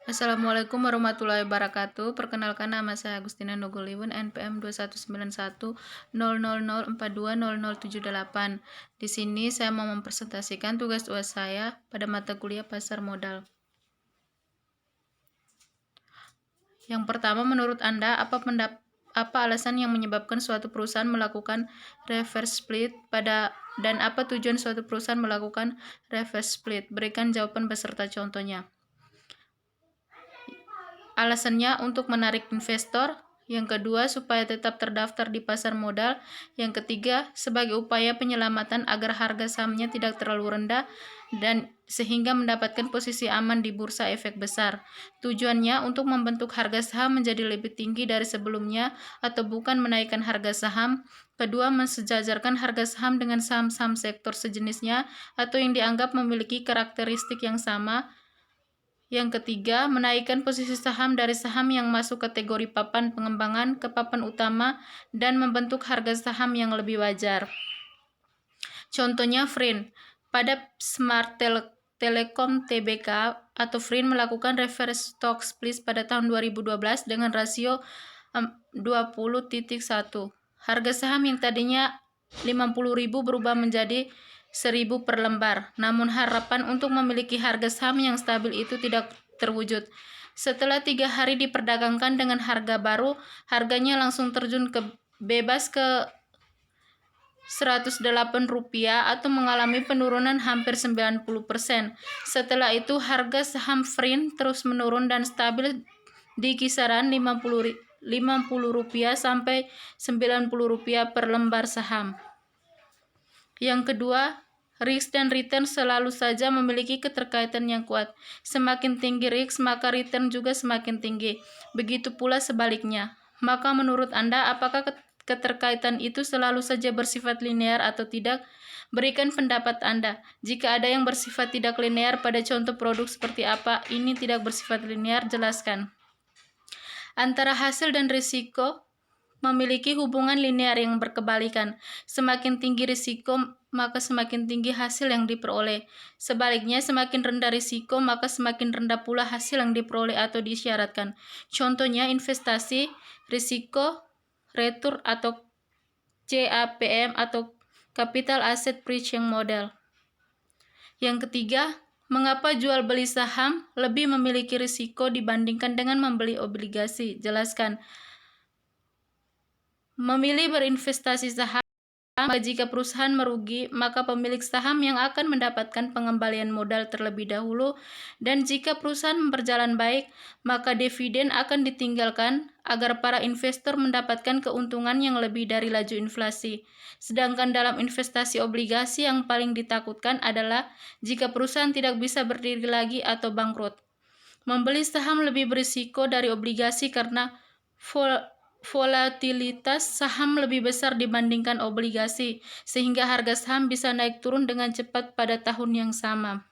Assalamualaikum warahmatullahi wabarakatuh. Perkenalkan, nama saya Agustina Nugoliwun, NPM 21910004200078. Di sini saya mau mempresentasikan tugas UAS saya pada mata kuliah pasar modal. Yang pertama, menurut Anda, apa alasan yang menyebabkan suatu perusahaan melakukan reverse split dan apa tujuan suatu perusahaan melakukan reverse split? Berikan jawaban beserta contohnya. Alasannya untuk menarik investor. Yang kedua, supaya tetap terdaftar di pasar modal. Yang ketiga, sebagai upaya penyelamatan agar harga sahamnya tidak terlalu rendah dan sehingga mendapatkan posisi aman di bursa efek besar. Tujuannya untuk membentuk harga saham menjadi lebih tinggi dari sebelumnya atau bukan menaikkan harga saham. Kedua, mensejajarkan harga saham dengan saham-saham sektor sejenisnya atau yang dianggap memiliki karakteristik yang sama. Yang ketiga, menaikkan posisi saham dari saham yang masuk kategori papan pengembangan ke papan utama dan membentuk harga saham yang lebih wajar. Contohnya Frin. Pada Smart Telecom Tbk atau Frin melakukan reverse stock split pada tahun 2012 dengan rasio 20.1. Harga saham yang tadinya 50.000 berubah menjadi 1.000 per lembar. Namun harapan untuk memiliki harga saham yang stabil itu tidak terwujud. Setelah 3 hari diperdagangkan dengan harga baru, harganya langsung terjun bebas ke Rp108 atau mengalami penurunan hampir 90%. Setelah itu harga saham Frin terus menurun dan stabil di kisaran Rp50 sampai Rp90 per lembar saham. Yang kedua, risk dan return selalu saja memiliki keterkaitan yang kuat. Semakin tinggi risk, maka return juga semakin tinggi. Begitu pula sebaliknya. Maka menurut Anda, apakah keterkaitan itu selalu saja bersifat linear atau tidak? Berikan pendapat Anda. Jika ada yang bersifat tidak linear, pada contoh produk seperti apa ini tidak bersifat linear, jelaskan. Antara hasil dan risiko memiliki hubungan linear yang berkebalikan. Semakin tinggi risiko, maka semakin tinggi hasil yang diperoleh. Sebaliknya, semakin rendah risiko, maka semakin rendah pula hasil yang diperoleh atau disyaratkan. Contohnya, investasi, risiko, return atau CAPM atau Capital Asset Pricing Model. Yang ketiga, mengapa jual beli saham lebih memiliki risiko dibandingkan dengan membeli obligasi? Jelaskan. Memilih berinvestasi saham, jika perusahaan merugi, maka pemilik saham yang akan mendapatkan pengembalian modal terlebih dahulu, dan jika perusahaan berjalan baik, maka dividen akan ditinggalkan agar para investor mendapatkan keuntungan yang lebih dari laju inflasi. Sedangkan dalam investasi obligasi yang paling ditakutkan adalah jika perusahaan tidak bisa berdiri lagi atau bangkrut. Membeli saham lebih berisiko dari obligasi karena volatilitas saham lebih besar dibandingkan obligasi, sehingga harga saham bisa naik turun dengan cepat pada tahun yang sama.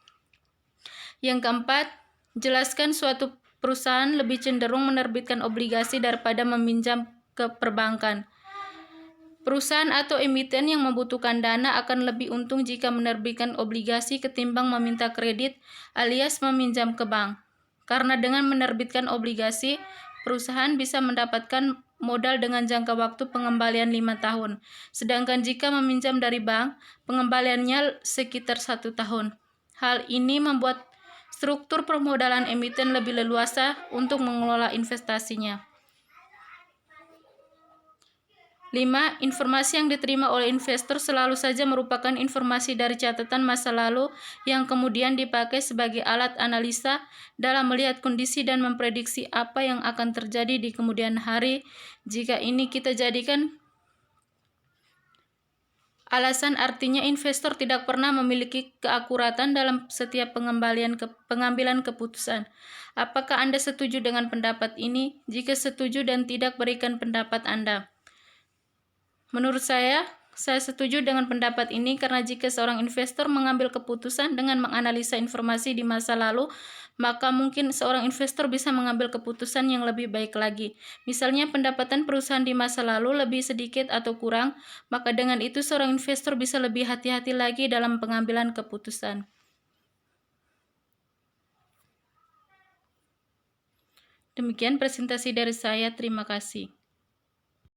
Yang keempat, jelaskan suatu perusahaan lebih cenderung menerbitkan obligasi daripada meminjam ke perbankan. Perusahaan atau emiten yang membutuhkan dana akan lebih untung jika menerbitkan obligasi ketimbang meminta kredit alias meminjam ke bank. Karena dengan menerbitkan obligasi, perusahaan bisa mendapatkan modal dengan jangka waktu pengembalian 5 tahun. Sedangkan jika meminjam dari bank, pengembaliannya sekitar 1 tahun. Hal ini membuat struktur permodalan emiten lebih leluasa untuk mengelola investasinya. 5. Informasi yang diterima oleh investor selalu saja merupakan informasi dari catatan masa lalu yang kemudian dipakai sebagai alat analisa dalam melihat kondisi dan memprediksi apa yang akan terjadi di kemudian hari. Jika ini kita jadikan alasan, artinya investor tidak pernah memiliki keakuratan dalam setiap pengambilan keputusan. Apakah Anda setuju dengan pendapat ini? Jika setuju dan tidak, berikan pendapat Anda. Menurut saya setuju dengan pendapat ini karena jika seorang investor mengambil keputusan dengan menganalisa informasi di masa lalu, maka mungkin seorang investor bisa mengambil keputusan yang lebih baik lagi. Misalnya pendapatan perusahaan di masa lalu lebih sedikit atau kurang, maka dengan itu seorang investor bisa lebih hati-hati lagi dalam pengambilan keputusan. Demikian presentasi dari saya. Terima kasih.